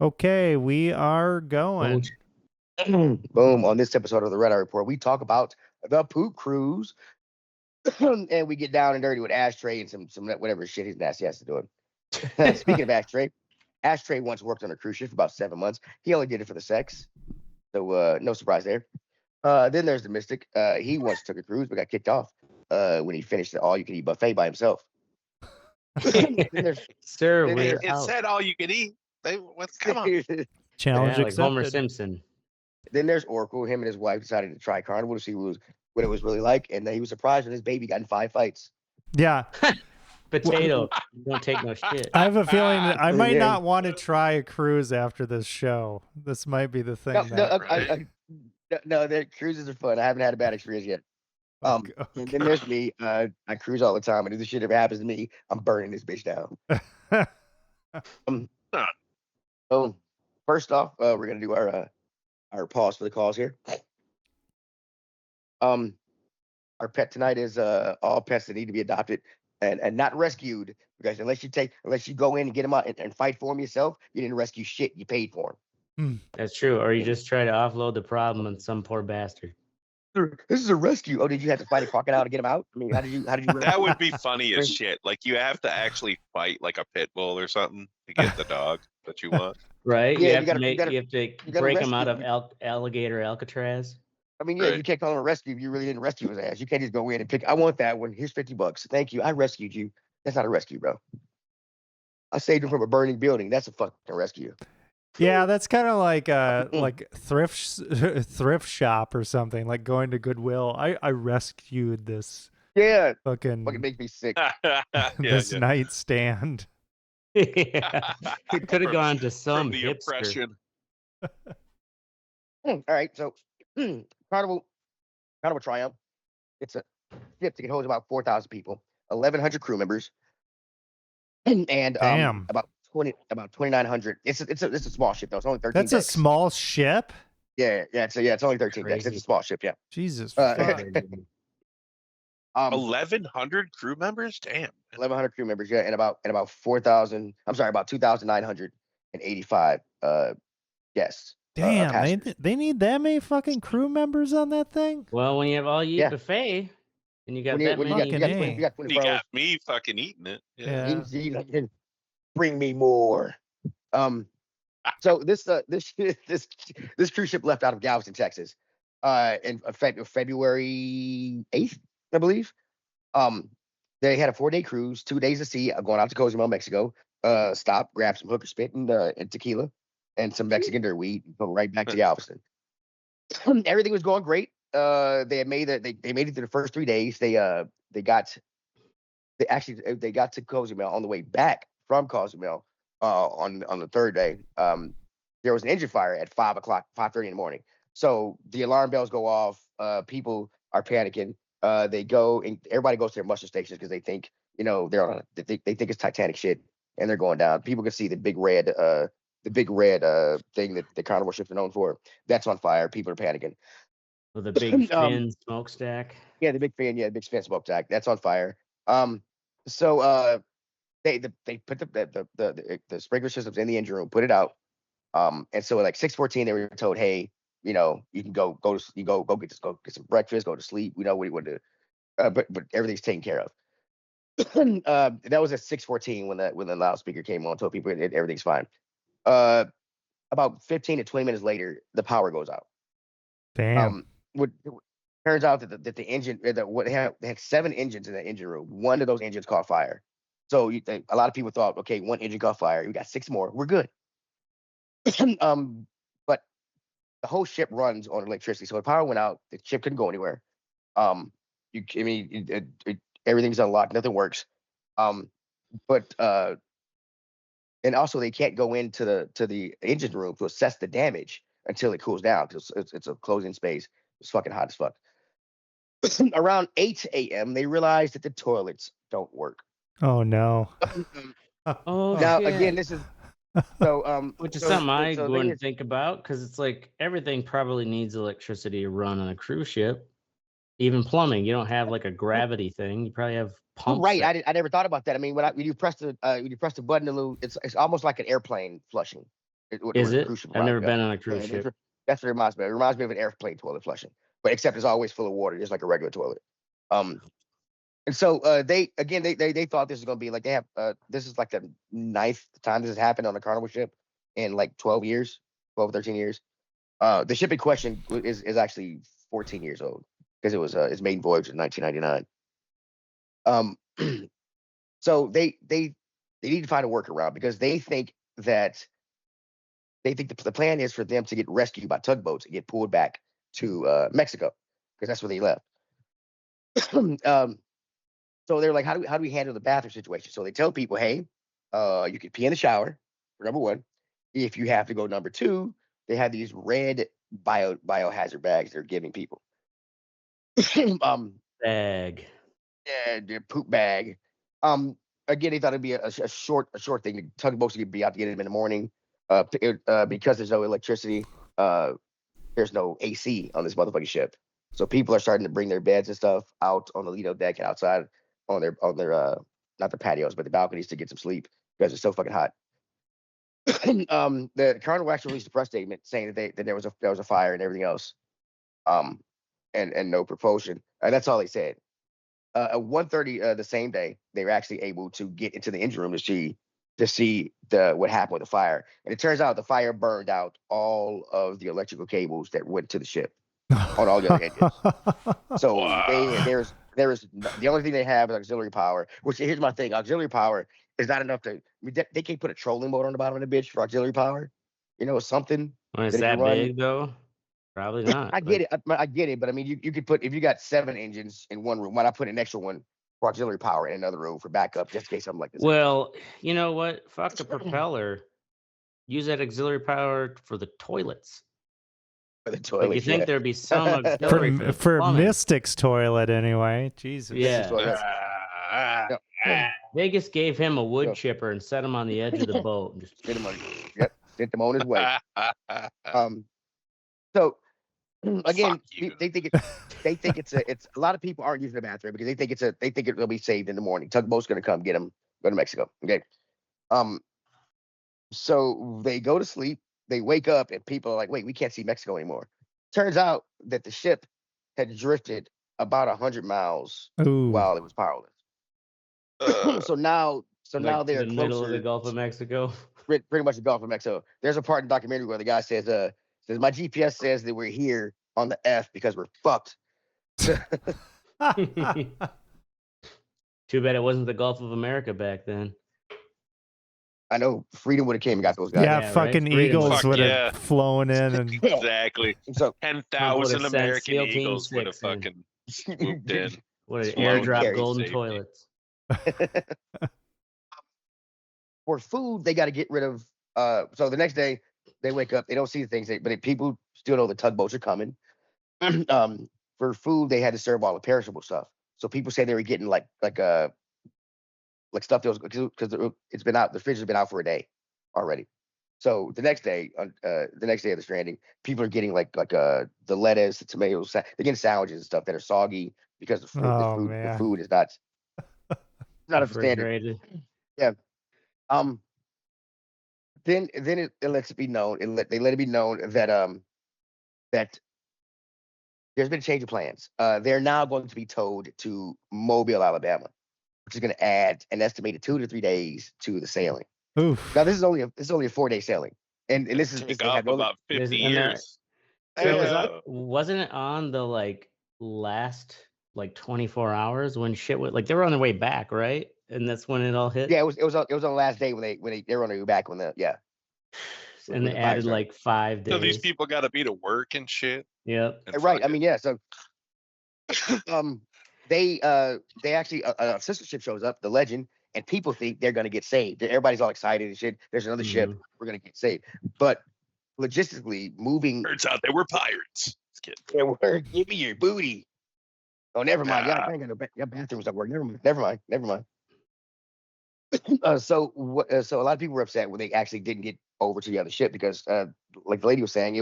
Okay, we are going. Boom. On this episode of the Red Eye Report, we talk about the poop cruise. And we get down and dirty with Ashtray and some whatever shit his nasty ass is doing. Speaking of Ashtray once worked on a cruise ship for about 7 months. He only did it for the sex. So no surprise there. Then there's the Mystic. He once took a cruise but got kicked off when he finished the all-you-can-eat buffet by himself. Then there's Sir, then we're there's- It out. said all you could eat. Come on. Challenge Yeah, like Homer accepted. Simpson. Then there's Oracle. Him and his wife decided to try Carnival to see what it was really like, and he was surprised when his baby got in 5 fights. Yeah, Potato. You don't take no shit. I have a feeling that I might Yeah. not want to try a cruise after this show. This might be the thing. No, the cruises are fun. I haven't had a bad experience yet. And then there's me. I cruise all the time, and if this shit ever happens to me, I'm burning this bitch down. So first off, we're gonna do our pause for the cause here. Our pet tonight is all pets that need to be adopted and not rescued, because unless you go in and get them out and fight for them yourself, you didn't rescue shit. You paid for them. That's true. Or you just try to offload the problem on some poor bastard. This is a rescue. Oh, did you have to fight a crocodile to get him out? I mean, how did you? That would be funny as shit. Like you have to actually fight like a pit bull or something to get the dog that you want. Right? Yeah, you you have gotta- to you make gotta- you have to you gotta break him out of rescue- alligator Alcatraz. I mean, yeah, Right. you can't call him a rescue if you really didn't rescue his ass. You can't just go in and pick. I want that one. Here's $50. Thank you. I rescued you. That's not a rescue, bro. I saved him from a burning building. That's a fucking rescue. Yeah, that's kind of like like thrift shop or something. Like going to Goodwill. I rescued this Yeah, fucking makes me sick. this nightstand. Yeah. Could have gone to some from the hipster. oppression. All right, so Carnival Triumph. It's a ship that can hold about 4,000 people, 1,100 crew members, and Damn. about 2,900. It's a small ship though. It's only 13. That's a decks. small ship. Yeah. It's only 13 decks. It's Crazy. a small ship. Yeah. Jesus. Uh, fuck. 1,100 crew members? Damn. 1,100 crew members. Yeah, and about 4,000. I'm sorry, about 2,985 guests. Damn, passengers. they need that many fucking crew members on that thing? Well, when you have all you eat Yeah. buffet and you got When you, that when you many, got, you got, Fucking 20, you got 20 You bros. got me fucking eating it. Yeah. You bring me more. So this cruise ship left out of Galveston, Texas, in February 8th, I believe. They had a 4-day cruise, 2 days of sea, going out to Cozumel, Mexico. Stop, grab some hooker spit and tequila and some Mexican dirt weed, and go right back to Galveston. Everything was going great. They made it through the first 3 days. They got to Cozumel on the way back from Cozumel on the 3rd day. There was an engine fire at 5:30 in the morning. So the alarm bells go off. People are panicking. They go and everybody goes to their muster stations because they think they're on. They think it's Titanic shit, and they're going down. People can see the big red thing that the Carnival ships are known for. That's on fire. People are panicking. with a big fin smokestack. Yeah, the big fan. Yeah, the big fan smokestack. That's on fire. So they put the sprinkler systems in the engine room, put it out. And so at like 6:14, they were told, hey, you can go get some breakfast, go to sleep. We know what you want to do. But everything's taken care of. That was at 6:14 when the loudspeaker came on, told people everything's fine. About 15 to 20 minutes later, the power goes out. Damn. What turns out that the engine they had 7 engines in the engine room. One of those engines caught fire. So a lot of people thought, okay, one engine caught fire. We got 6 more. We're good. But the whole ship runs on electricity. So if power went out, the ship couldn't go anywhere. Everything's unlocked. Nothing works. But and also they can't go into the engine room to assess the damage until it cools down because it's a closing space. It's fucking hot as fuck. Around 8 a.m., they realized that the toilets don't work. Oh no. Oh, Now shit. again, this is so Which is so- something I so the thing wouldn't is- think about because it's like everything probably needs electricity to run on a cruise ship. Even plumbing, you don't have like a gravity thing. You probably have Oh, pumps. right. that- I never thought about that. I mean, when you press the button, it's almost like an airplane flushing. Is a it? cruise ship I've never reminds me of. been on a Yeah, cruise ship. that's what it reminds me of. It reminds me of an airplane toilet flushing, but except it's always full of water, just like a regular toilet. And so they thought this was gonna be like they have this is like the 9th time this has happened on a Carnival ship in like 12 years, 12 13 years. The ship in question is actually 14 years old because it was its maiden voyage in 1999. So they need to find a workaround because they think the plan is for them to get rescued by tugboats and get pulled back to Mexico because that's where they left. So they're like, how do we handle the bathroom situation? So they tell people, hey, you can pee in the shower, for number one. If you have to go number two, they have these red biohazard bags they're giving people. Bag. Yeah, the poop bag. Again, they thought it'd be a short thing. The tugboats would be out to get them in the morning. Because there's no electricity, there's no AC on this motherfucking ship. So people are starting to bring their beds and stuff out on the Lido deck and outside on their not the patios, but the balconies to get some sleep because it's so fucking hot. The Carnival actually released a press statement saying that there was a fire and everything else, and no propulsion. That's all they said. At 1:30 the same day, they were actually able to get into the engine room to see what happened with the fire. And it turns out the fire burned out all of the electrical cables that went to the ship on all the other engines. So Wow. there's the only thing they have is auxiliary power. Which here's my thing: auxiliary power is not enough to. I mean, they can't put a trolling motor on the bottom of the bitch for auxiliary power. Something. When it's that it can that run. big though, probably not. I get it. I get it. But I mean, you could put if you got 7 engines in one room, why not put an extra one for auxiliary power in another room for backup, just in case something like this happens? Well, you know what? Fuck the propeller. Use that auxiliary power for the toilets. For the Like you toilets, think yeah. there'd be some auxiliary for the for plumbing. Mystic's toilet anyway. Jesus. Yeah. Yeah. Vegas gave him a wood Yeah. chipper and set him on the edge of the boat and just Sent him on his way. So again, Fuck you. they think it's a lot of people aren't using the bathroom because they think it'll be saved in the morning. Tugboat's gonna come get them, go to Mexico. Okay. So they go to sleep, they wake up, and people are like, wait, we can't see Mexico anymore. Turns out that the ship had drifted about 100 miles Ooh. while it was powerless. So now like they're in the middle of the closer, Gulf of Mexico. pretty much the Gulf of Mexico. There's a part in the documentary where the guy says my GPS says that we're here on the F because we're fucked. Too bad it wasn't the Gulf of America back then. I know Freedom would have came and got those guys. Yeah, Yeah, fucking right? Freedom. Eagles Fuck would have yeah. flown in and Exactly. So 10,000 sent American SEAL Team Eagles would have 6 in. fucking swooped in. What an Flown airdrop carry. golden Safety. toilets. for food, they got to get rid of. So the next day they wake up, they don't see the things, but people still know the tugboats are coming. For food, they had to serve all the perishable stuff. So people say they were getting like stuff that was because it's been out. The fridge has been out for a day already. So the next day of the stranding, people are getting like the lettuce, the tomatoes. They're getting sandwiches and stuff that are soggy because the food is not up to standard. Refrigerated. Yeah. Then it lets it be known. They let it be known that that there's been a change of plans. They're now going to be towed to Mobile, Alabama, which is going to add an estimated 2 to 3 days to the sailing. oof. Now this is only a 4-day sailing, and this is Took they off have no, about 50 and that- years. So wasn't it on the last 24 hours when shit went they were on their way back, right? And that's when it all hit. yeah, it was on the last day when they were on their way back when and when they the added fire 5 days. So these people got to be to work and shit. Yep. And right. I fucking- mean, yeah. So they actually a sister ship shows up, the Legend, and people think they're gonna get saved. Everybody's all excited and shit. There's another ship. We're gonna get saved, but logistically moving. Turns out they were pirates. Just kidding. Yeah, give me your booty. Oh, never mind. Yeah, I ain't got your bathrooms don't work. Never mind. So a lot of people were upset when they actually didn't get over to the other ship because, like the lady was saying,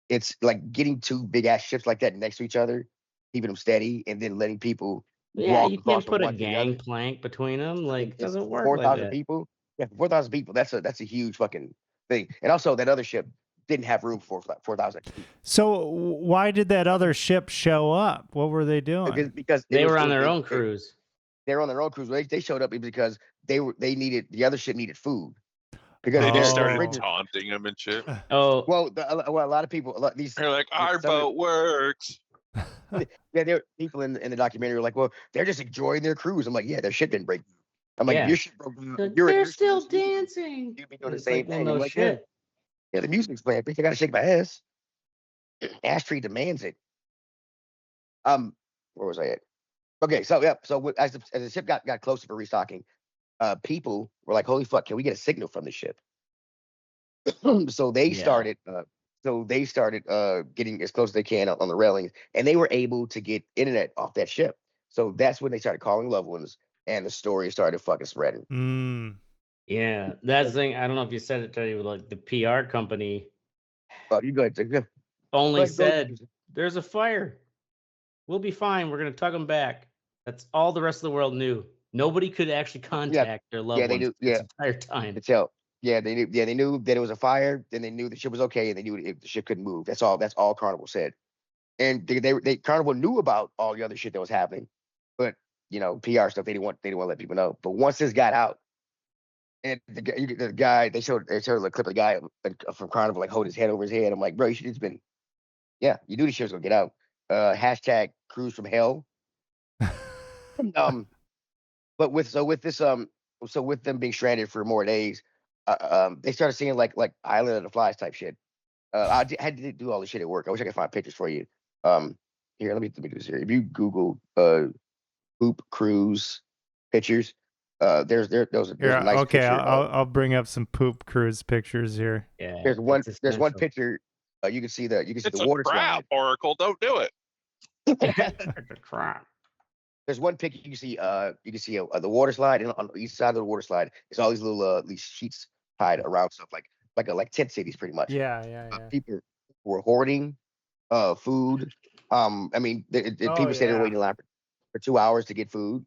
it's like getting 2 big ass ships like that next to each other, keeping them steady, and then letting people. Yeah, walk you across can't from put a one to the other. gangplank between them. It It's doesn't work 4,000 like that. people. Yeah, 4,000 people. That's a huge fucking thing. And also that other ship didn't have room for 4,000. So why did that other ship show up? What were they doing? Because They were on their own cruise. They were on their own cruise. They showed up because they needed the other ship needed food. Because They just Oh. started taunting him and shit. Oh, well, a lot of people, these They're like, our some of boat works. yeah, there people in the documentary were like, well, they're just enjoying their cruise. I'm like, yeah, their ship didn't break. I'm like, Yeah. your ship broke down. they're still dancing. You'd be doing the It's same like, well, thing. no I'm like, shit. yeah, the music's playing. Bitch, I gotta shake my ass. Ashtray demands it. Where was I at? Okay, so yeah, so as the ship got closer for restocking, people were like, holy fuck, can we get a signal from the ship? So they started. Getting as close as they can on the railings, and they were able to get internet off that ship. So that's when they started calling loved ones, and the story started fucking spreading. Yeah, that's the thing. I don't know if you said it to you, like the PR company Oh, you go ahead. only Go ahead, said, "There's a fire. We'll be fine. We're gonna tug them back." That's all the rest of the world knew. Nobody could actually contact their loved they ones knew. this Yeah, entire time. to tell. Yeah, they knew. Yeah, they knew that it was a fire. Then they knew the ship was okay, and they knew if the ship couldn't move. That's all. That's all Carnival said. And they Carnival knew about all the other shit that was happening, but PR stuff they didn't want to let people know. But once this got out, and the guy they showed a clip of the guy from Carnival like hold his head over his head. I'm like, bro, you should have been. Yeah, you knew the shit was gonna get out. Hashtag cruise from hell. But with them being stranded for more days, they started seeing like Island of the Flies type shit. Had to do all the shit at work. I wish I could find pictures for you. Here, let me do this here. If you Google poop cruise pictures, there's those are Yeah, nice okay, picture. I'll bring up some poop cruise pictures here. Yeah, There's one essential. picture. You can see the It's water a trap, slide. Oracle. Don't do it. Crap. There's one picture you can see. You can see the water slide, and on each side of the water slide, it's all these little these sheets tied around stuff like tent cities, pretty much. Yeah. People were hoarding food. I mean, people stayed in the waiting line for 2 hours to get food.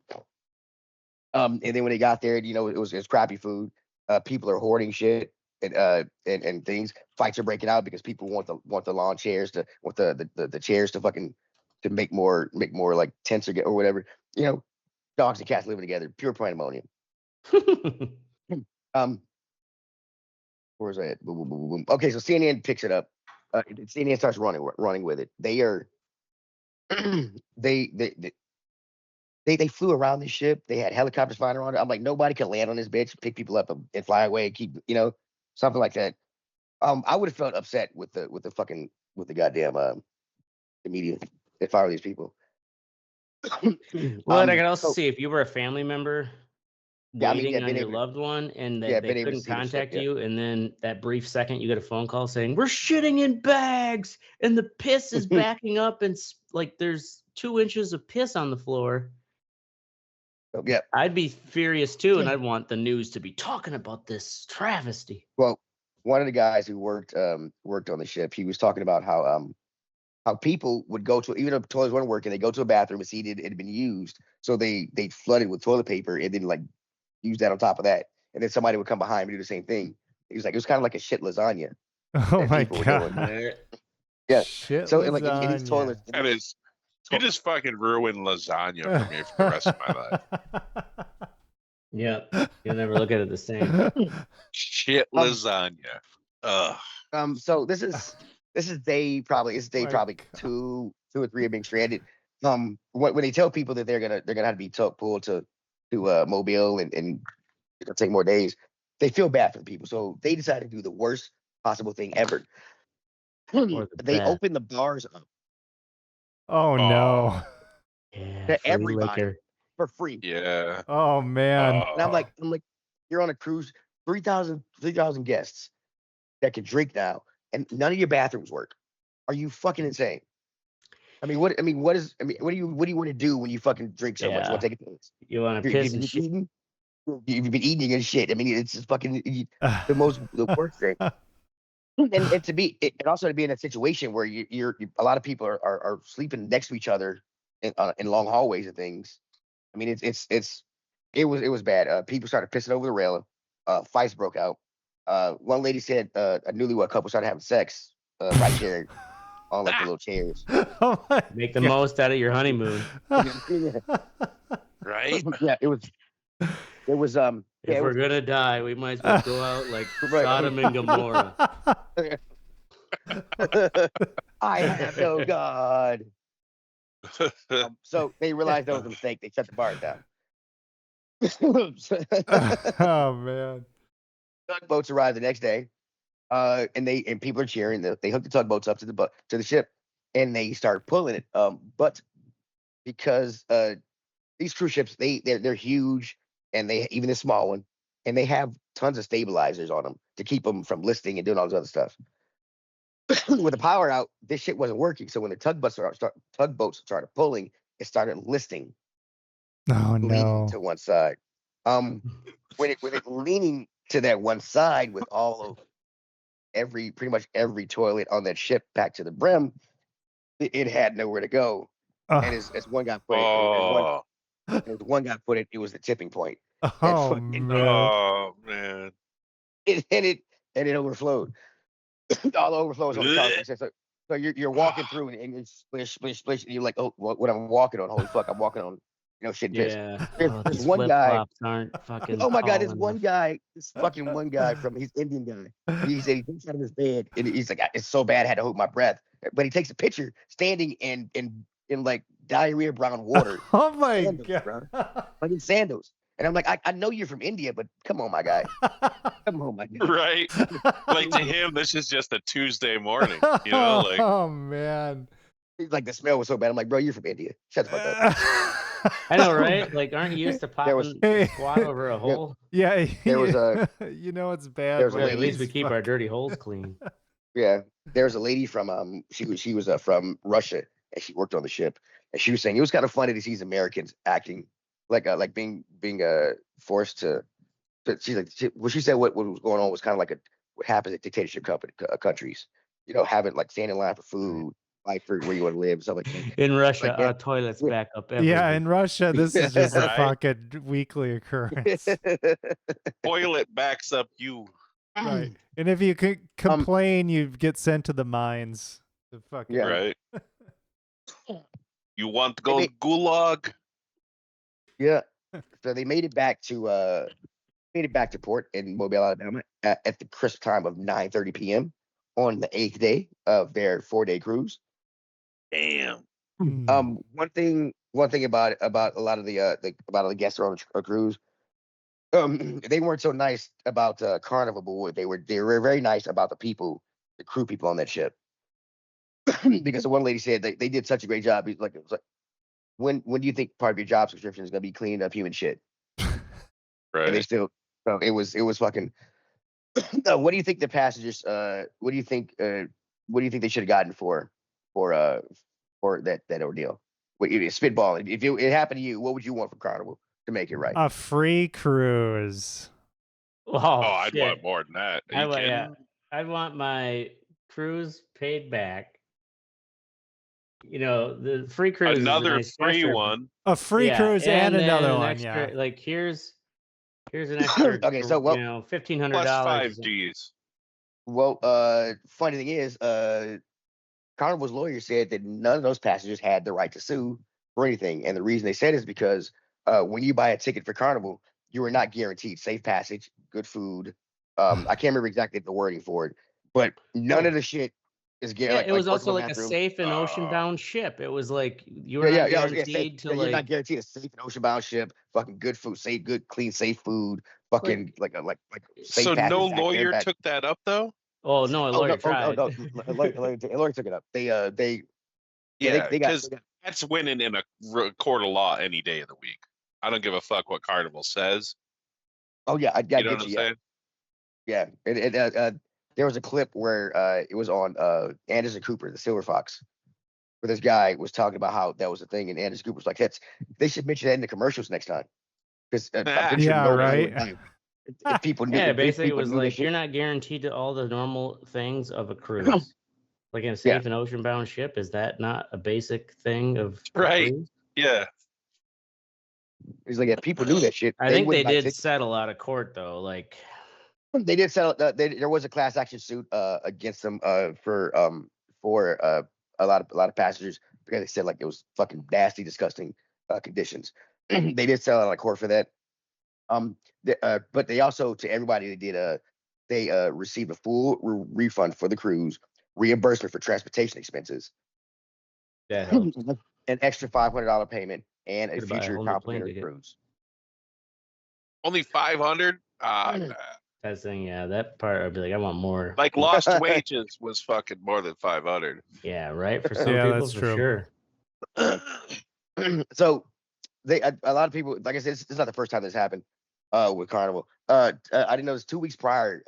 And then when they got there, it was crappy food. People are hoarding shit and things. Fights are breaking out because people want the lawn chairs want the chairs to fucking to make more like tents or whatever. Dogs and cats living together, pure pandemonium. Where's that? Boom, boom, boom, boom. Okay, so CNN picks it up. CNN starts running with it. They are they flew around this ship. They had helicopters flying around it. I'm like, nobody could land on this bitch, pick people up and fly away, keep something like that. I would have felt upset with the goddamn the media if I were these people. Well, and I could also see if you were a family member waiting on being your able to- loved one and yeah, they being able to couldn't see the shit, contact yeah. you, and then that brief second you get a phone call saying we're shitting in bags and the piss is backing up and like there's 2 inches of piss on the floor. So, yeah. I'd be furious too, and I'd want the news to be talking about this travesty. Well, one of the guys who worked on the ship, he was talking about how people would go to, even if toilets weren't working, they go to a bathroom and see it had been used, so they flooded with toilet paper and then like use that on top of that, and then somebody would come behind and do the same thing. He was like, it was kind of like a shit lasagna. Oh my people were doing. god. Yeah. Shit So in these lasagna. toilets, That is, you just fucking ruined lasagna for me for the rest of my life. Yep, you'll never look at it the same. Shit lasagna. Ugh. So this is day probably My probably God. 2 or 3 of being stranded. When they tell people that they're gonna have to be pulled to Mobile and it's gonna take more days, they feel bad for the people. So they decided to do the worst possible thing ever. Or the They best. opened the bars up Oh no. Yeah, to free everybody liquor. for free. Yeah. Oh man. And I'm like, you're on a cruise, 3,000 guests that can drink now, and none of your bathrooms work. Are you fucking insane? What do you want to do when you fucking drink so much? You want to take a piss? You want to piss and shit? You've been eating and shit. It's just fucking the worst thing. And and also to be in a situation where you're a lot of people are sleeping next to each other in long hallways and things. It was bad. People started pissing over the railing. Fights broke out. One lady said a newlywed couple started having sex right there on like the little chairs. Oh my Make the God. most out of your honeymoon. Right? Yeah, it was. It was yeah, If it we're was, gonna die, we might as well go out like Right. Sodom and Gomorrah. I have no God. So they realized that was a mistake. They shut the bar down. Oh man. Tugboats arrived the next day, and people are cheering. They hooked the tugboats up to the ship, and they start pulling it. But because these cruise ships, they're huge, and they even the small one, and they have tons of stabilizers on them to keep them from listing and doing all this other stuff. With the power out, this shit wasn't working. So when the tugboats started pulling, it started listing, Oh leaning no. to one side. When it leaning to that one side with all of pretty much every toilet on that ship packed to the brim, it had nowhere to go. And as one guy put it, Oh, as one guy put it was the tipping point. Oh fucking- man. oh man. It overflowed. All the overflows on the Blech. car. So you're walking through and it's splish, splish, splish, and you're like, oh, what I'm walking on? Holy fuck, I'm walking on, shit and piss. Yeah. There's These one guy. flip-flops aren't fucking Oh my God, tall this fucking one guy he's Indian guy. He said he jumps out of his bed and he's like, it's so bad I had to hold my breath. But he takes a picture standing in like diarrhea brown water. Oh my Sandals, God. bro. Like in sandals. And I'm like, I know you're from India, but come on, my guy. Come on, my guy. Right? Like to him, this is just a Tuesday morning. You know, like Oh man. He's like, the smell was so bad. I'm like, bro, you're from India. Shut the fuck up. I know, right? Like, aren't you used to was- popping squat over a hole? Yeah, There was a- it's bad. there was a when At least we it's keep our fuck- dirty holes clean. Yeah, there's a lady from she was from Russia and she worked on the ship and she was saying it was kind of funny to see these Americans acting like being forced to. She's like, what she said what was going on was kind of like what happens at dictatorship countries, having like stand in line for food, fight for where you want to live, stuff like that. In Russia, Like, our toilets yeah. back up Yeah, everywhere. in Russia, this is just a Right. fucking weekly occurrence. toilet backs up you. Right. And if you could complain, you get sent to the mines. The fucking Yeah. Right? You want to go Maybe- gulag? Yeah. So they made it back to port in Mobile, Alabama at the crisp time of 9:30 p.m. on the 8th day of their 4-day cruise. Damn. Mm. One thing about a lot of the guests on a cruise, they weren't so nice about Carnival, but they were very nice about the crew people on that ship. Because the one lady said they did such a great job. It was like, when do you think part of your job description is gonna be cleaning up human shit? And they Right. still, so it was fucking. What do you think the passengers? What do you think they should have gotten for that ordeal? What spitballing? If it happened to you, what would you want from Carnival to make it right? A free cruise. Oh, I'd shit. want more than that. Are you kidding? I'd want my cruise paid back. The free cruise is a Another nice free gesture. one. A free Yeah, cruise and then another an one, extra, yeah. Like here's an extra. Okay, so what- $1,500. Plus 5 G's. Well, funny thing is, Carnival's lawyer said that none of those passengers had the right to sue for anything, and the reason they said is because when you buy a ticket for Carnival, you are not guaranteed safe passage, good food. I can't remember exactly the wording for it, but none of the shit is Yeah, guaranteed. it was also like a safe and ocean-bound ship. It was like you were not guaranteed to You're like. not guaranteed a safe and ocean-bound ship. Fucking good food, safe, good, clean, safe food. Fucking like safe So passage no back there, lawyer back- took that up though? Oh no, a lawyer tried. no, a lawyer took it up. They Yeah, they got because that's winning in a court of law any day of the week. I don't give a fuck what Carnival says. oh yeah, I You know get what I'm you. saying? Yeah, there was a clip where it was on Anderson Cooper, the Silver Fox, where this guy was talking about how that was a thing, and Anderson Cooper's like, they should mention that in the commercials next time, because I'm pretty sure Yeah, nobody right. would know. If people knew, Yeah, if basically it people was knew this like shit- you're not guaranteed to all the normal things of a cruise. Like in a safe and ocean-bound ship, is that not a basic thing of a Right. cruise? Yeah. He's like, if people knew that shit, I think they wouldn't buy did tickets. settle out of court though. Like They did settle. There was a class action suit against them for a lot of passengers because they said like it was fucking nasty, disgusting conditions. They did settle out of court for that. But they also to everybody they received a full refund for the cruise, reimbursement for transportation expenses, That helps. an extra $500 payment, and a Could buy a future whole new plane complimentary ticket. cruise. Only 500. That's thing, yeah. That part, I'd be like, I want more. Like lost wages was fucking more than 500. Yeah, right. For some Yeah, people, that's for true. sure. So a lot of people, like I said, this is not the first time this happened with Carnival. I didn't know this 2 weeks prior.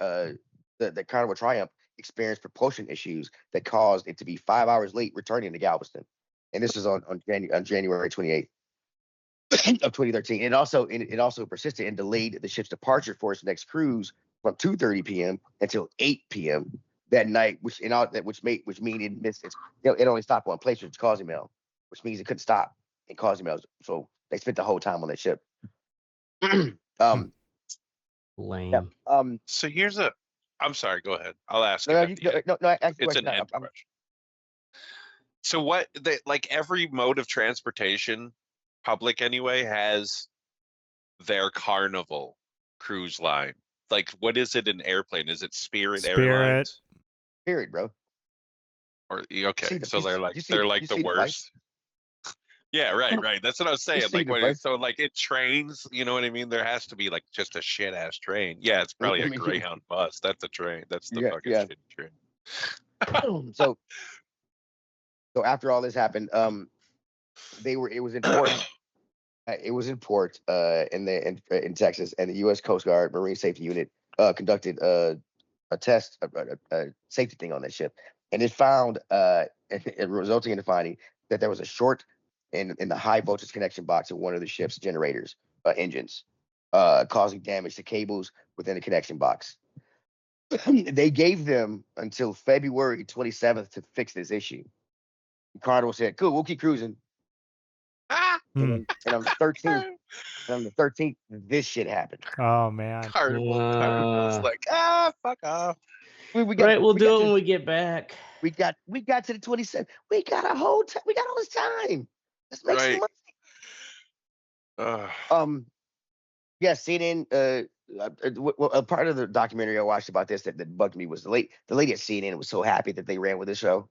The Carnival Triumph experienced propulsion issues that caused it to be 5 hours late returning to Galveston, and this was on January 28th of 2013. It also persisted and delayed the ship's departure for its next cruise from 2:30 p.m. until 8 p.m. that night, which means it missed it only stopped one place, which was Cozumel, which means it couldn't stop in Cozumel. So they spent the whole time on that ship. Lame. So here's I'm sorry. Go ahead. I'll ask. No, it at the end. ask the It's an question. end question. So what? Like every mode of transportation, public anyway, has their Carnival cruise line. Like, what is it? An airplane? Is it Spirit Airlines? Period, bro. Or okay, the- so you they're see- like you see- they're you like see the the worst. Yeah, right. That's what I was saying. see Like the when device? so like it trains, you know what I mean? There has to be like just a shit ass train. Yeah, it's probably I a mean, Greyhound bus. That's a train. That's the Yeah, fucking yeah. shitty train. So after all this happened, it was in port. It was in port in Texas, and the U.S. Coast Guard Marine Safety Unit conducted a test, a safety thing on that ship, and it found it resulting in the finding that there was a short in the high voltage connection box of one of the ship's generators engines, causing damage to cables within the connection box. They gave them until February 27th to fix this issue. Carnival said, "Cool, we'll keep cruising." And on the 13th, this shit happened. Oh man. Carnival's like, fuck off. We'll We'll do it when we get back. We got to the 27th. We got a whole time. We got all this time. Let's make some money. Yeah, CNN. A part of the documentary I watched about this that bugged me was the lady at CNN was so happy that they ran with the show.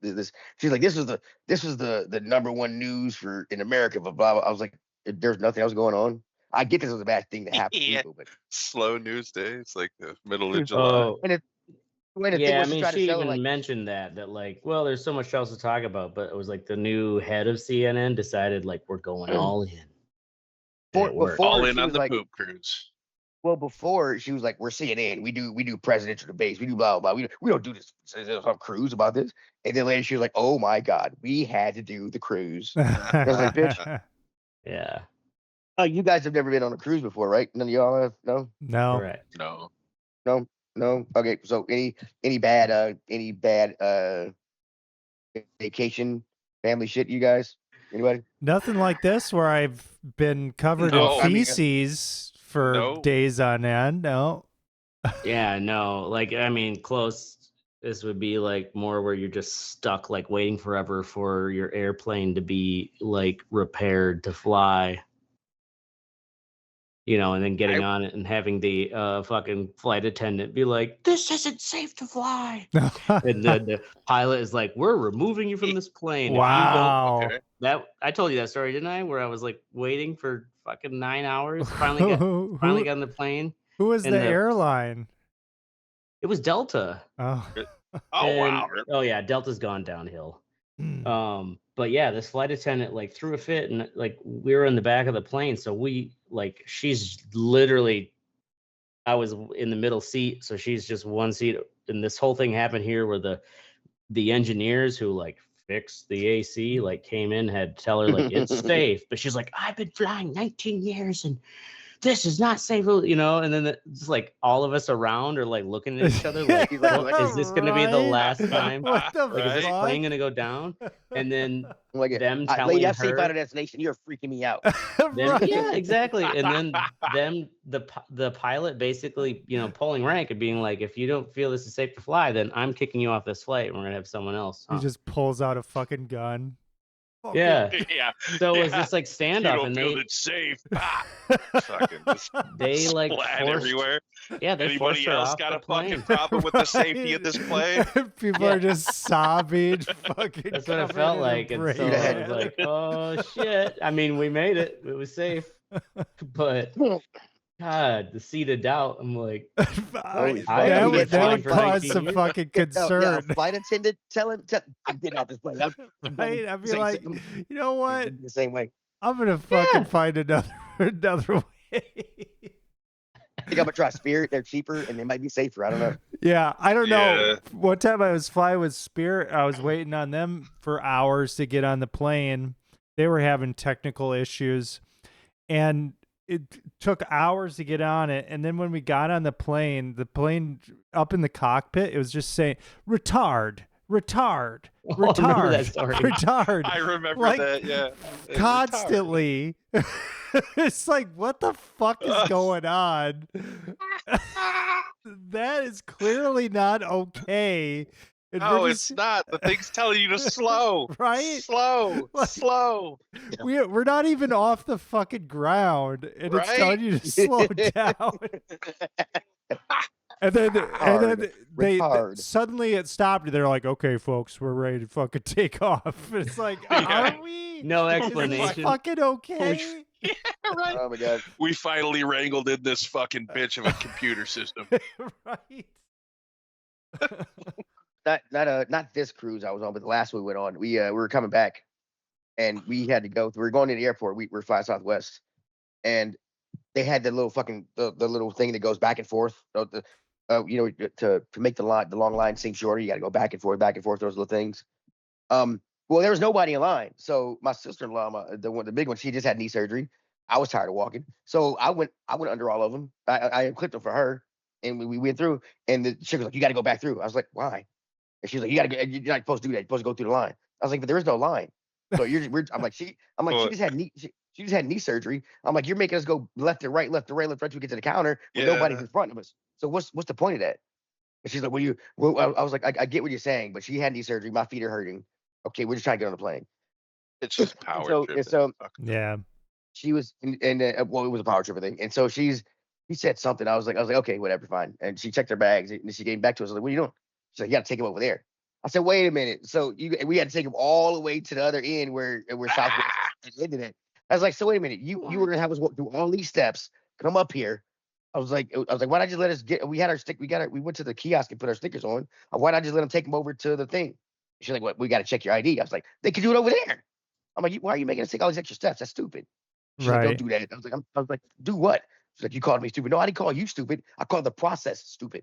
She's like, this was the number one news in America. Blah blah. I was like, there's nothing else going on. I get this was a bad thing to happen to people, but slow news days like the middle of July. Yeah, I mean, she even mentioned that like, well, there's so much else to talk about, but it was like the new head of CNN decided like we're going all in. All in on the poop cruise. Well, before she was like, "We're CNN. We do presidential debates. We do blah blah. We don't do this some cruise about this." And then later she was like, "Oh my God, we had to do the cruise." I was like, "Bitch, yeah." Oh, you guys have never been on a cruise before, right? None of y'all have. No. Correct. No. Okay. So any bad vacation family shit, you guys? Anybody? Nothing like this where I've been covered in feces for days on end. No. Yeah, no. Like, I mean, close. This would be like more where you're just stuck, like waiting forever for your airplane to be like repaired to fly. You know, and then getting on it and having the fucking flight attendant be like, "This isn't safe to fly." And the pilot is like, "We're removing you from this plane." Wow. That I told you that story, didn't I? Where I was like waiting for fucking 9 hours. Finally got on the plane. Who was the airline? It was Delta. Oh. Wow. Oh yeah, Delta's gone downhill. But yeah, this flight attendant like threw a fit, and like we were in the back of the plane, so she's literally, I was in the middle seat, so she's just one seat, and this whole thing happened here where the engineers who like fixed the AC like came in, had to tell her like it's safe, but she's like, I've been flying 19 years and this is not safe, you know. And then just like all of us around are like looking at each other, like, Like, is this gonna be the Right? last time? What the Like, is this fuck? plane gonna go down? And then I'm like, them lady, telling I've seen her, Final Destination. You're freaking me out. them, Right. yeah, exactly. And then the pilot basically, you know, pulling rank and being like, if you don't feel this is safe to fly, then I'm kicking you off this flight and we're gonna have someone else. He just pulls out a fucking gun. Yeah. Yeah. So it was yeah. just like You standoff, don't and feel they it's safe. Ah, fucking just they like splat forced, everywhere. yeah, they forced Anybody her else off got the a fucking plane. problem with the safety of this plane? People Yeah. are just sobbing. Fucking. That's what it covered felt in like, and so I abrasion. was like, oh shit. I mean, we made it. It was safe, but God, the seed of doubt. I'm like, Holy fuck. I am that flying would for cause 19 some years. fucking Yeah, concern. flight attendant, tell him, I'm getting off this plane. I'm Right? I'd be same- like, same- you know what? the same way. I'm gonna fucking find another way. I think I'm gonna try Spirit. They're cheaper and they might be safer. I don't know. Yeah, I don't know. Yeah. One time I was flying with Spirit, I was waiting on them for hours to get on the plane. They were having technical issues, and it took hours to get on it. And then when we got on the plane up in the cockpit, it was just saying retard, retard, Oh, I remember that retard, story. retard. I remember Like, that. Yeah. Constantly. It's like, what the fuck is going on? That is clearly not okay. And No, we're it's just- not. The thing's telling you to slow. Right? Slow. Like- Slow. we're not even off the fucking ground, and it's Right? telling you to slow down. And then Retard. suddenly it stopped, and they're like, "Okay, folks, we're ready to fucking take off." It's like, Yeah. are we? No Is this explanation. fucking okay? Right. Oh my god. We finally wrangled in this fucking bitch of a computer system. Right. Not this cruise I was on, but the last one we went on. We were coming back, and we had to go. We were going to the airport. We're flying Southwest, and they had the little fucking the little thing that goes back and forth. You know, to make the long line seem shorter, you got to go back and forth, those little things. Well, there was nobody in line, so my sister-in-law, the big one, she just had knee surgery. I was tired of walking, so I went under all of them. I clipped them for her, and we went through. And the chick was like, "You got to go back through." I was like, "Why?" And she's like, "You got to go. You're not supposed to do that. You're supposed to go through the line." I was like, "But there is no line." So I'm like, she just had she just had knee surgery. I'm like, "You're making us go left to right, left to right, left to right till we get to the counter when nobody's Yeah. in front of us. So what's the point of that?" And she's like, I was like, I get what you're saying, but she had knee surgery. My feet are hurting. Okay, we're just trying to get on the plane. It's just power So- tripping. so- Fuck. Yeah. She was, well, it was a power trip thing. And so he said something. I was like, okay, whatever, fine. And she checked her bags and she came back to us. I was like, what are you doing? She's like, you got to take him over there. I said, wait a minute. So we had to take him all the way to the other end where Southwest ended it. I was like, so wait a minute, you were gonna have us walk through all these steps, come up here. I was like, why not just let us get? We had our stick. We went to the kiosk and put our stickers on. Why not just let them take them over to the thing? She's like, what? We got to check your ID. I was like, they could do it over there. I'm like, why are you making us take all these extra steps? That's stupid. She's like, Right. don't do that. I was like, do what? She's like, you called me stupid. No, I didn't call you stupid. I called the process stupid.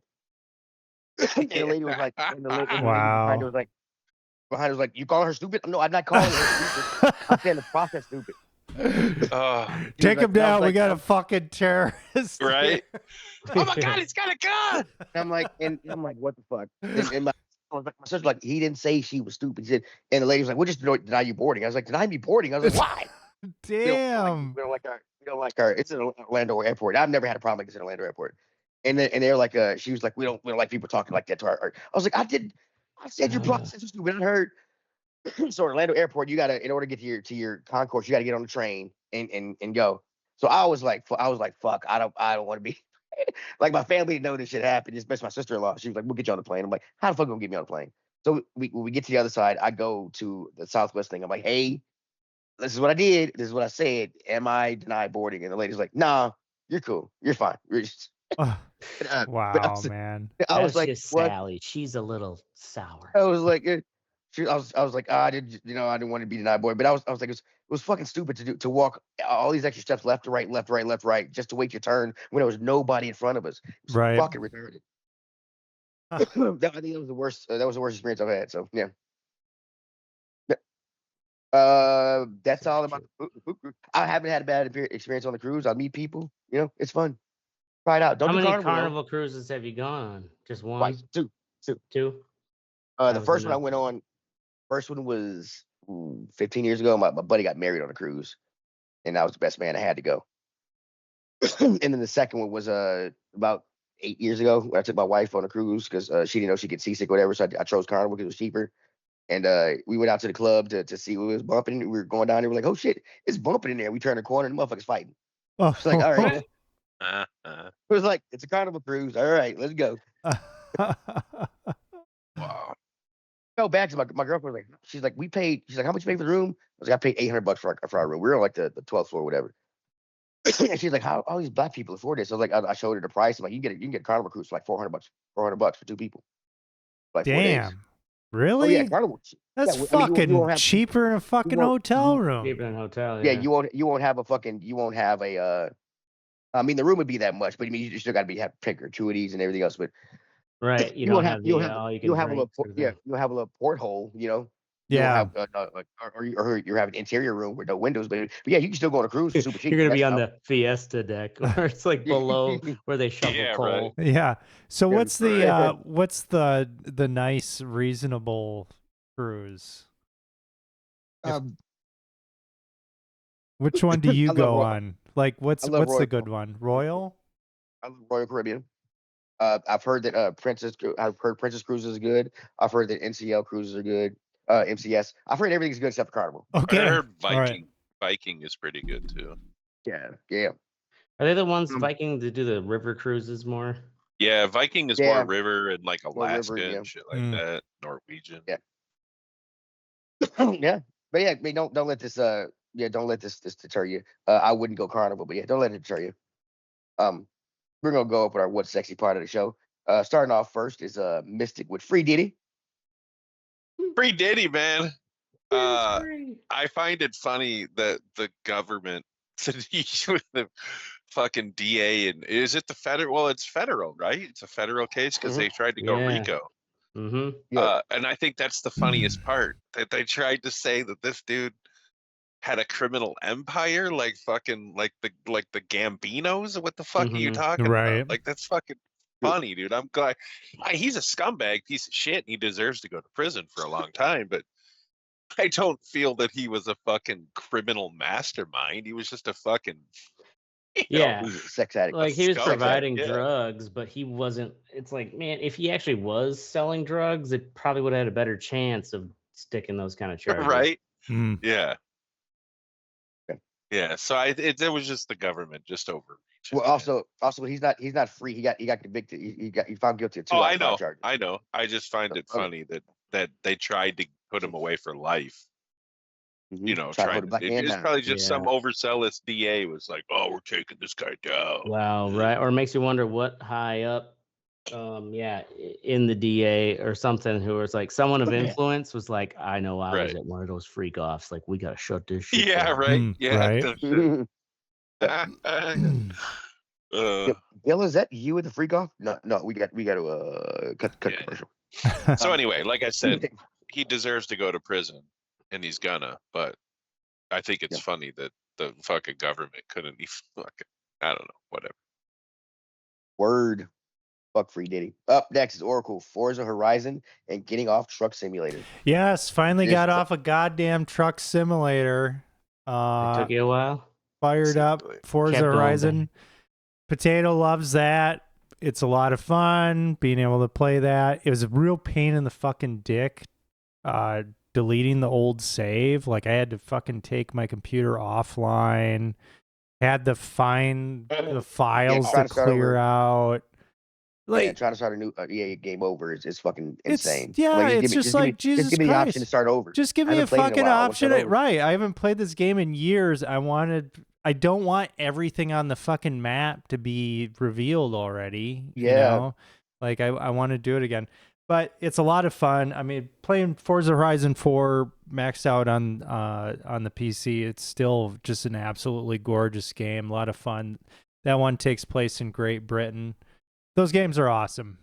And the lady was like, Wow. behind her was like, you calling her stupid? No, I'm not calling her stupid. I'm saying the process stupid. Take him down. We like, got a fucking terrorist. Right? Oh my god, he's got a gun! I'm like, what the fuck? And my sister's like, he didn't say she was stupid. He said, and the lady was like, we'll just deny you boarding. I was like, deny me boarding? I was like, why? Damn. We don't like our. It's an Orlando airport. I've never had a problem like this in Orlando airport. And they're like, she was like, we don't like people talking like that to our. I was like, I said your process is stupid. I heard. So Orlando airport, you gotta, in order to get to your concourse, you gotta get on the train and go. So I was like, fuck, I don't want to be. Like my family didn't know this shit happened. Especially my sister-in-law. She was like, we'll get you on the plane. I'm like, how the fuck gonna get me on the plane? So when we get to the other side, I go to the Southwest thing. I'm like, hey, this is what I did. This is what I said. Am I denied boarding? And the lady's like, nah, you're cool. You're fine. You're just, Wow, man. I was That's like, just what? Sally. She's a little sour. I was like, I was like, I didn't want to be denied boarding. But I was like, it was fucking stupid to walk all these extra steps left to right, left to right, left to right, just to wait your turn when there was nobody in front of us. It was Right. fucking retarded. I think that was the worst. That was the worst experience I've had. So yeah. That's all about the food cruise. I haven't had a bad experience on the cruise. I meet people. You know, it's fun. Try it out. Don't How do many Carnival though. Carnival cruises have you gone on? Just one, Twice, two. two? The That was first one I enough. went on. First one was 15 years ago. My buddy got married on a cruise, and I was the best man. I had to go. And then the second one was about 8 years ago when I took my wife on a cruise because she didn't know she could seasick or whatever. So I chose Carnival because it was cheaper. And we went out to the club to see what was bumping. We were going down there. We're like, oh shit, it's bumping in there. We turned the corner and the motherfuckers fighting. Oh, It's like, all right. Right. It was like, it's a Carnival cruise. All right, let's go. Wow. Go back to my girlfriend. Like, she's like, she's like, how much you pay for the room? I was like, I paid $800 for our room. We were on like the 12th floor or whatever. And she's like, how all these black people afford this? So I was like, I showed her the price. I'm like, you can get a Carnival cruise for like $400 for 2 people. Like 4 days. damn. Really? Oh yeah, Carnival. That's yeah, fucking you won't have, cheaper than a fucking won't- hotel room. Cheaper than hotel. yeah, you won't have a I mean the room would be that much, but I mean you still gotta have pick gratuities and everything else. But right. You you'll don't have have you'll the have all you can you'll have a little drink sort of yeah, thing. you'll have a little porthole, you know. Yeah. You'll have or you're having an interior room with no windows, but yeah, you can still go on a cruise for super cheap. You're gonna be That's on how- the Fiesta deck, where it's like below where they shovel Yeah, coal. right. Yeah. So Yeah, what's the right. what's the nice reasonable cruise? Which one do you I love go Royal- on? Like what's I love the Royal- good one? Royal? I love Royal Caribbean. I've heard that I've heard Princess Cruises is good. I've heard that NCL cruises are good. MCS. I've heard everything's good except for Carnival. Okay. I heard All right. Viking. Viking is pretty good too. Yeah. Are they the ones Um, Viking to do the river cruises more? Yeah, Viking is Yeah. more river and like More Alaska river, yeah. and shit like Mm. that. Norwegian. Yeah. Yeah. But yeah, I mean, don't let this don't let this deter you. I wouldn't go Carnival, but yeah, don't let it deter you. We're gonna go up with our what's sexy part of the show. Starting off first is Mystic with Free Diddy. Free Diddy, man. It's free. I find it funny that the government with the fucking DA and is it the federal? Well, it's federal, right? It's a federal case because they tried to go Yeah. RICO. Mm-hmm. Yeah. And I think that's the funniest part that they tried to say that this dude had a criminal empire, like fucking like the Gambinos. What the fuck are you Mhm. talking Right. about? Like that's fucking funny, dude. I'm glad he's a scumbag piece of shit. And he deserves to go to prison for a long time, but I don't feel that he was a fucking criminal mastermind. He was just a fucking Yeah. He's a sex addict. Like he was scumbag, providing yeah. drugs, but he wasn't. It's like, man, if he actually was selling drugs, it probably would have had a better chance of sticking those kind of charges. right? Mm. Yeah. Okay. Yeah. So it was just the government just overreaching. Well, man. also he's not free. He got convicted. He found guilty of 2 Oh, other I crime know. charges. I know. I just find it Okay. funny that they tried to put him away for life. You know, Trying to hold trying it to, back in it's now. probably just some Yeah. overzealous DA was like, "Oh, we're taking this guy down." Wow, right? Or it makes you wonder what high up, in the DA or something, who was like someone of Yeah. influence was like, I know I was Right. at one of those freak offs. Like, we gotta shut this shit Yeah. down. Right. Mm, Yeah. right. Bill, is that you at the freak off? No, we got to cut Yeah. commercial. So anyway, like I said, he deserves to go to prison, and he's gonna. But I think it's Yeah. funny that the fucking government couldn't even fucking. I don't know. Whatever. Word. Fuck Free Diddy. Up next is Oracle, Forza Horizon, and Getting Off Truck Simulator. Yes, finally This got is- off a goddamn truck simulator. It took you a while. Fired up Simply. Forza Kept going, Horizon. Potato loves that. It's a lot of fun being able to play that. It was a real pain in the fucking dick deleting the old save. Like I had to fucking take my computer offline. Had to find the files trying to to start clear over. out. Yeah, Like trying to start a new EA game over is fucking It's- insane. yeah, Like, it's just like, Jesus just give me the option to Christ. start over. just give I me a haven't played in a fucking while. I want to option. start over. Right. I haven't played this game in years. I don't want everything on the fucking map to be revealed already. You Yeah. know? Like I want to do it again. But it's a lot of fun. I mean, playing Forza Horizon 4 maxed out on the PC, it's still just an absolutely gorgeous game. A lot of fun. That one takes place in Great Britain. Those games are awesome.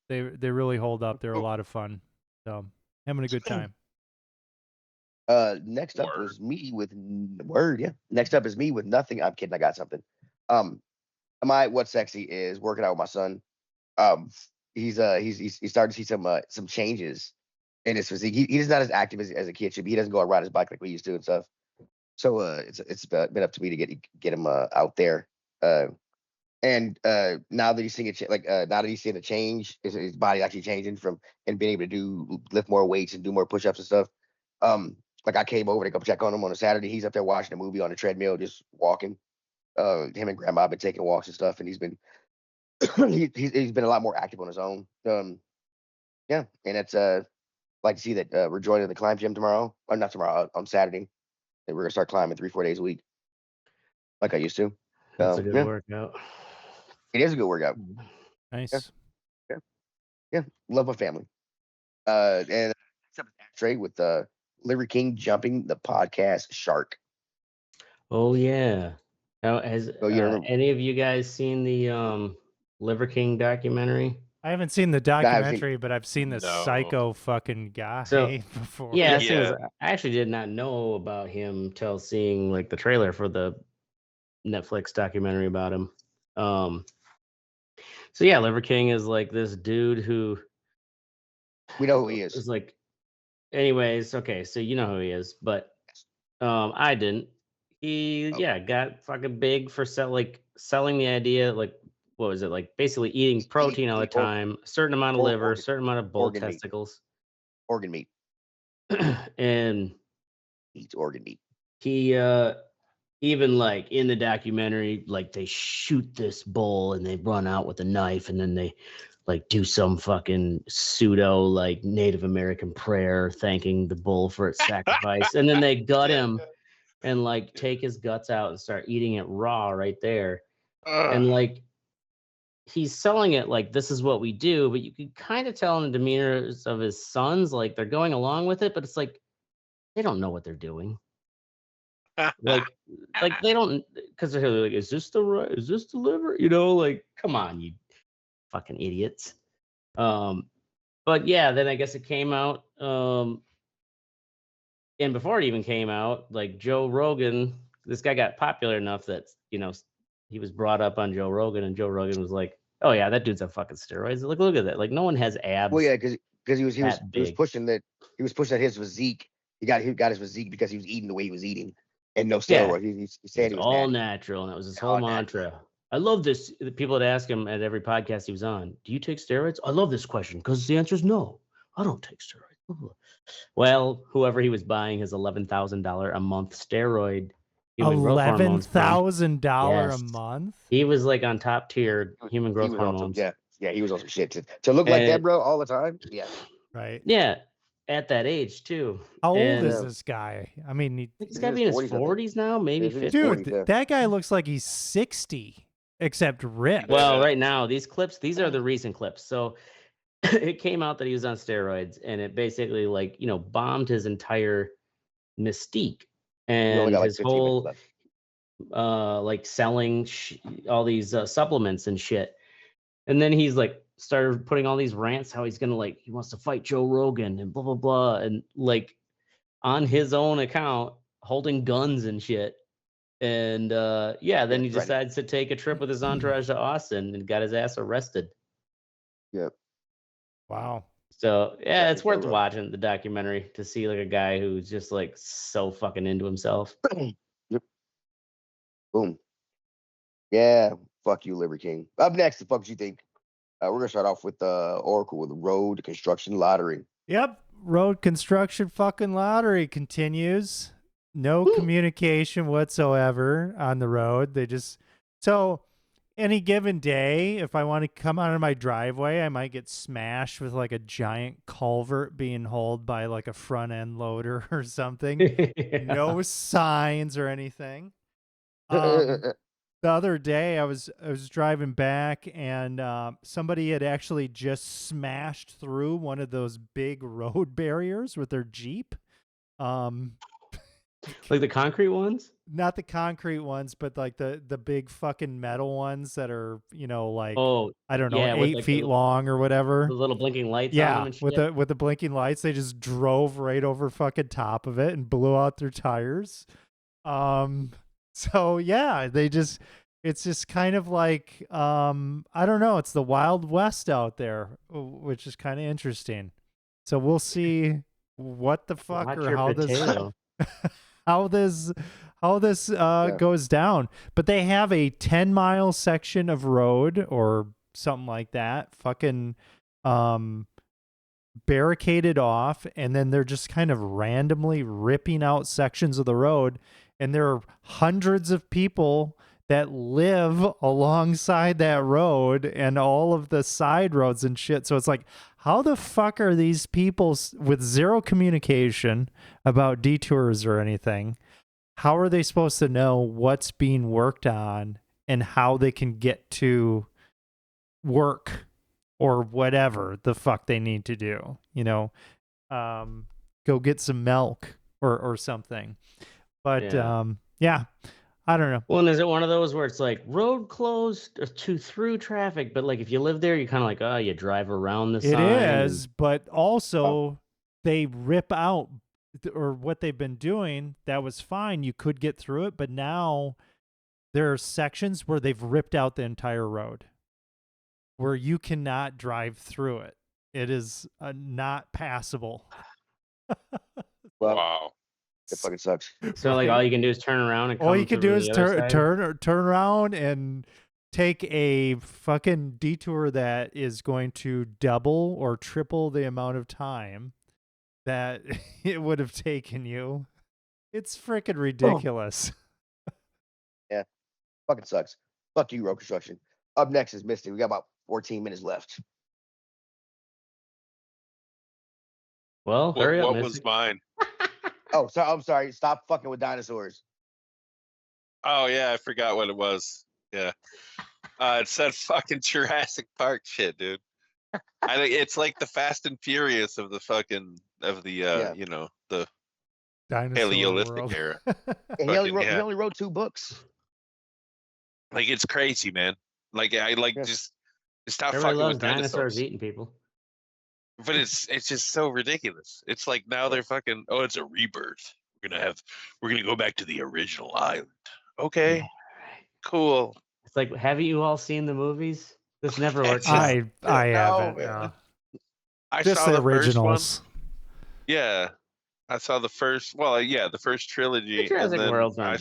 They really hold up. They're a lot of fun. So having a good time. Next up Word. was me with word. Yeah. Next up is me with nothing. I'm kidding. I got something. My what's sexy is working out with my son. Um, he's starting to see some changes in his physique. He's not as active as a kid should be. He doesn't go and ride his bike like we used to and stuff. So it's been up to me to get him out there. And now that he's seeing now that he's seeing a change, his body actually changing from and being able to lift more weights and do more push-ups and stuff. Like I came over to go check on him on a Saturday. He's up there watching a movie on a treadmill, just walking. Him and grandma have been taking walks and stuff, and he's been he's been a lot more active on his own. Yeah, and it's like to see that we're joining the climb gym tomorrow, or not tomorrow, on Saturday. And we're gonna start climbing 3-4 days a week, like I used to. That's a good Yeah, workout. it is a good workout. Nice. Yeah, love my family. And next up is Ashtray with Liver King jumping the podcast shark. Oh yeah. Now, has Oh, you remember? any of you guys seen the Liver King documentary? I haven't seen the I haven't seen- documentary, but I've seen the No. psycho fucking guy So, before. Yeah, the thing is, Yeah. I actually did not know about him till seeing like the trailer for the Netflix documentary about him. So yeah, Liver King is like this dude who We know who he is. is like, anyways, okay, so you know who he is, but I didn't. He got fucking big for selling the idea, like what was it, like basically eating protein all the time, a certain amount of liver, a certain amount of bull organ meat. testicles, Organ meat. and Eats organ meat. he even like in the documentary, like they shoot this bull and they run out with a knife and then they like do some fucking pseudo like Native American prayer thanking the bull for its sacrifice, and then they gut him and like take his guts out and start eating it raw right there. And like he's selling it like this is what we do, but you can kind of tell in the demeanors of his sons, like they're going along with it, but it's like they don't know what they're doing. like they don't, because they're like, is this the liver? You know, like come on, you fucking idiots. But yeah, then I guess it came out. And before it even came out, like Joe Rogan, this guy got popular enough that, you know, he was brought up on Joe Rogan, and Joe Rogan was like, oh yeah, that dude's on fucking steroids. Look at that. Like no one has abs. Well, yeah, because he was big. pushing that his physique. He got his physique because he was eating the way he was eating and no steroids. He said he was all nasty. natural, and that was his Yeah, whole all mantra. I love this. The people would ask him at every podcast he was on, do you take steroids? I love this question because the answer is no. I don't take steroids. Well, whoever he was buying his $11,000 a month steroid human growth hormones from, $11,000 a Yes. month. he was like on top tier human He growth was on some, hormones. yeah, he was on some shit to look like that, And- bro, all the time. Yeah, Right. Yeah, at that age too. How old And- is this guy? I mean, He's got to be in his 40s, I think. 40s now, maybe He's in his 50. 40s. dude, yeah. that guy looks like he's 60, except ripped. Well, right now, these clips, these are the recent clips. So it came out that he was on steroids, and it basically like, you know, bombed his entire mystique We only and got like his 15 minutes whole left. like selling all these supplements and shit. And then he's like started putting all these rants how he's gonna like he wants to fight Joe Rogan and blah blah blah, and like on his own account holding guns and shit. And then he right. decides to take a trip with his entourage to Austin and got his ass arrested. Yep. Wow. So yeah, it's Joe worth Rogan. watching the documentary to see like a guy who's just like so fucking into himself. Boom. Yeah. Fuck you, Liver King. Up next, the fuck you think? We're gonna start off with Oracle with the Road Construction Lottery. Yep. Road construction fucking lottery continues. No communication whatsoever on the road. They just, so any given day, if I want to come out of my driveway, I might get smashed with like a giant culvert being hauled by like a front end loader or something. No signs or anything. The other day I was driving back, and somebody had actually just smashed through one of those big road barriers with their Jeep. Like the concrete ones? Not the concrete ones, but like the big fucking metal ones that are, like Oh, I don't know, yeah, with 8 like feet long or whatever. the little blinking lights on them Yeah, and shit. with the blinking lights, they just drove right over fucking top of it and blew out their tires. So yeah, it's just kind of like I don't know, it's the Wild West out there, which is kind of interesting. So we'll see what the fuck Watch or your how this potato. how this goes down. But they have a 10-mile section of road or something like that, fucking barricaded off, and then they're just kind of randomly ripping out sections of the road, and there are hundreds of people that live alongside that road and all of the side roads and shit. So it's like, how the fuck are these people with zero communication about detours or anything? How are they supposed to know what's being worked on and how they can get to work or whatever the fuck they need to do? Go get some milk or something. But yeah, I don't know. Well, and is it one of those where it's like road closed to through traffic, but like if you live there, you're kind of like, oh, you drive around the It sign. is, but also they rip out, or what they've been doing, that was fine. You could get through it, but now there are sections where they've ripped out the entire road where you cannot drive through it. It is not passable. Well, Wow. it fucking sucks. So like all you can do is turn around and come all you can through do the is other side? turn around and take a fucking detour that is going to double or triple the amount of time that it would have taken you. It's freaking ridiculous. Yeah, fucking sucks. Fuck you, road construction. Up next is Misty. We got about 14 minutes left. Well, hurry up, What Missy. was mine? Oh, sorry. I'm sorry. Stop fucking with dinosaurs. Oh yeah, I forgot what it was. Yeah. It said fucking Jurassic Park shit, dude. It's like the Fast and Furious of the fucking Yeah. the Dinosaur Paleolithic world. era. And he Yeah. only wrote 2 books. Like it's crazy, man. Like I like Yeah. just stop Everybody fucking loves with dinosaurs dinosaurs. eating people. But it's just so ridiculous. It's like now they're fucking it's a rebirth. We're gonna go back to the original island. Okay, Yeah, right. cool. It's like, haven't you all seen the movies? This never works It's just- out. I No, haven't. man. No. I Just saw the the first one. originals. Yeah, I saw the first. Well, yeah, the first The trilogy, Jurassic and then World's not I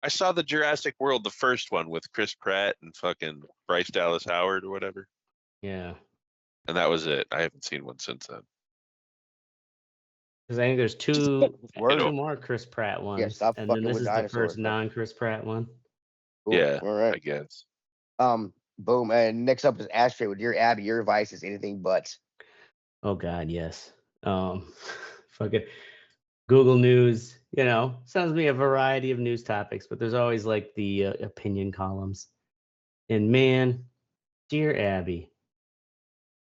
bad. saw the Jurassic World, the first one with Chris Pratt and fucking Bryce Dallas Howard or whatever, Yeah. and that was it. I haven't seen one since then. Because I think there's Just two word. more Chris Pratt ones. Yeah, stop and then fucking this with is the dinosaurs, first man. non-Chris Pratt one. Cool. Yeah, All right. I guess. Boom. And next up is Ashtray with Dear Abby. Your advice is anything but. Oh God, yes. Fucking Google News, sends me a variety of news topics, but there's always like the opinion columns. And man, Dear Abby,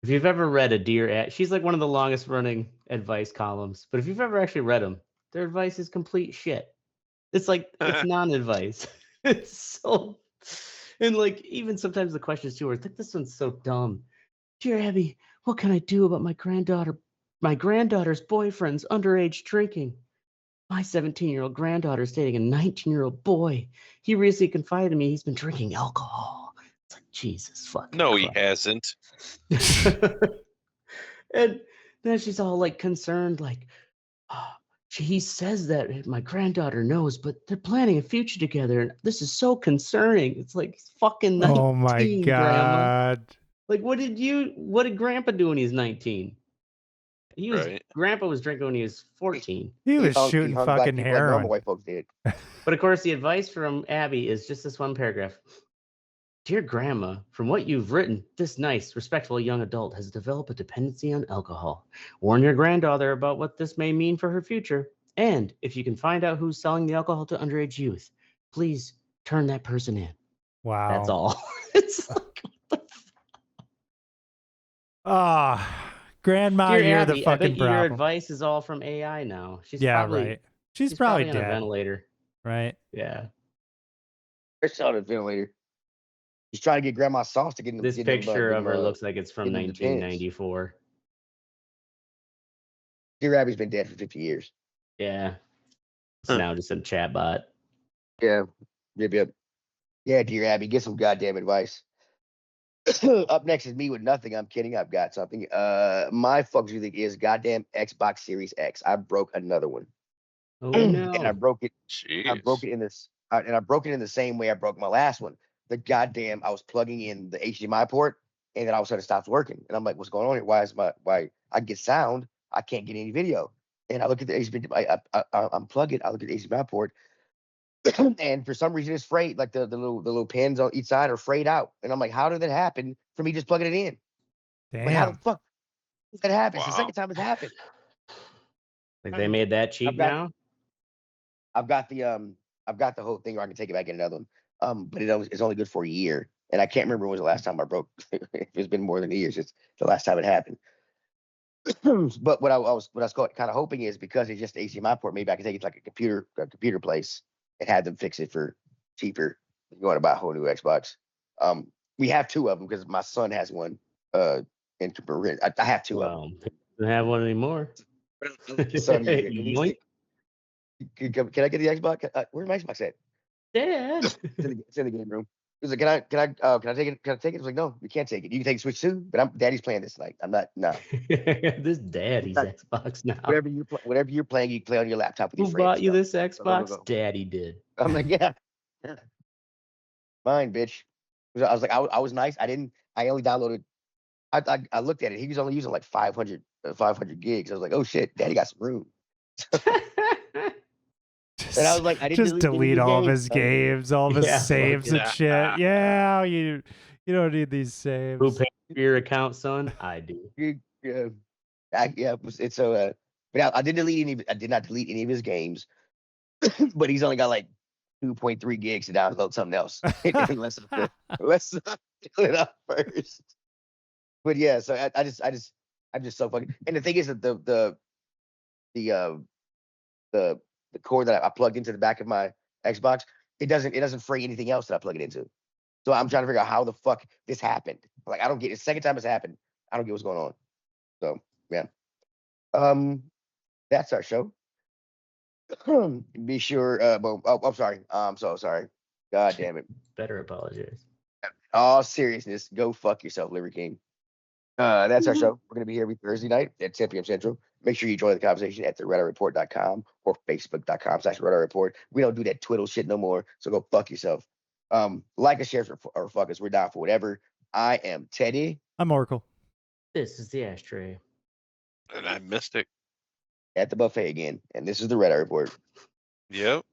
if you've ever read a Dear Abby, she's like one of the longest running advice columns. But if you've ever actually read them, their advice is complete shit. It's like it's non-advice. It's so, and like even sometimes the questions too are like, this one's so dumb. Dear Abby, what can I do about my granddaughter's boyfriend's underage drinking? My 17-year-old granddaughter is dating a 19-year-old boy. He recently confided to me he's been drinking alcohol. It's like, Jesus fucking No, he Christ. hasn't. And then she's all like concerned, like, he says that my granddaughter knows, but they're planning a future together, and this is so concerning. It's like he's fucking 19, Oh my Grandma. God. Like, what did Grandpa do when he was 19? Right. Grandpa was drinking when he was 14. He was hung shooting black fucking people like normal heroin. white folks did. But of course, the advice from Abby is just this one paragraph. Dear Grandma, from what you've written, this nice, respectful young adult has developed a dependency on alcohol. Warn your granddaughter about what this may mean for her future. And if you can find out who's selling the alcohol to underage youth, please turn that person in. Wow. That's all. It's like, what the Grandma, Dear you're Abby, the fucking I bet your problem. advice is all from AI now. She's Yeah, probably right. She's probably on a dead, ventilator. right? Yeah. They're on the ventilator. He's trying to get Grandma's sauce to get him. This picture of her looks like it's from 1994. Dear Abby's been dead for 50 years. Yeah. It's Huh. now just a chat bot. Yeah. Yep. Yeah, Dear Abby, get some goddamn advice. Up next is me with nothing. I'm kidding. I've got something. My fucks you think is goddamn Xbox Series X. I broke another one. Oh no. And I broke it. Jeez. I broke it in this, and I broke it in the same way I broke my last one. I was plugging in the HDMI port, and then all of a sudden it stops working. And I'm like, what's going on here? Why I get sound, I can't get any video. And I look at the HDMI, I unplug it. I look at the HDMI port, and for some reason it's frayed. Like the little pins on each side are frayed out. And I'm like, how did that happen for me just plugging it in? Like, how the Damn. fuck did that happen? It's the Wow. second time it's happened. Like they made that cheap now? I've got the whole thing where I can take it back in another one. But it's only good for a year. And I can't remember when was the last time I broke. It's been more than a year since the last time it happened. But what I was kind of hoping is because it's just the HDMI port, maybe I can take it to like a computer place and have them fix it for cheaper. You want to buy a whole new Xbox. We have two of them because my son has one. I have two of them. Don't have one anymore. Son, Yoink. can I get the Xbox? Where's my Xbox at? Dad. It's in the game room. He was like, can I take it? Can I take it? I was like, no, you can't take it. You can take Switch 2, but Daddy's playing this tonight. I'm not. No. This daddy's Xbox now. Whatever you're playing, you can play on your laptop with your Who friends. bought you this Xbox? Go. Daddy did. I'm like, yeah. Fine, bitch. I was like, I was nice. I only downloaded. I looked at it. He was only using like 500 gigs. I was like, oh shit, Daddy got some room. And I was like, I didn't just delete all of his games, all of his saves and shit. Yeah, you don't need these saves. Who pays for your account, son? I do. Yeah, it's so. But I didn't delete any. I did not delete any of his games. But he's only got like 2.3 gigs to download something else. Let's fill it up first. But yeah, so I'm just so fucking. And the thing is that the cord that I plugged into the back of my Xbox, it doesn't fray anything else that I plug it into. So I'm trying to figure out how the fuck this happened. Like I don't get it. Second time it's happened. I don't get what's going on. So yeah. That's our show. Be sure. I'm sorry. I'm so sorry. God damn it. Better apologize. All seriousness, go fuck yourself, Liver King. That's our show. We're gonna be here every Thursday night at 10 p.m. Central. Make sure you join the conversation at theredditerreport.com or facebook.com/redditreport. We don't do that twiddle shit no more. So go fuck yourself. Like us, share, or fuck us. We're down for whatever. I am Teddy. I'm Oracle. This is the Ashtray. And I missed it. At the buffet again. And this is the Red Eye Report. Yep.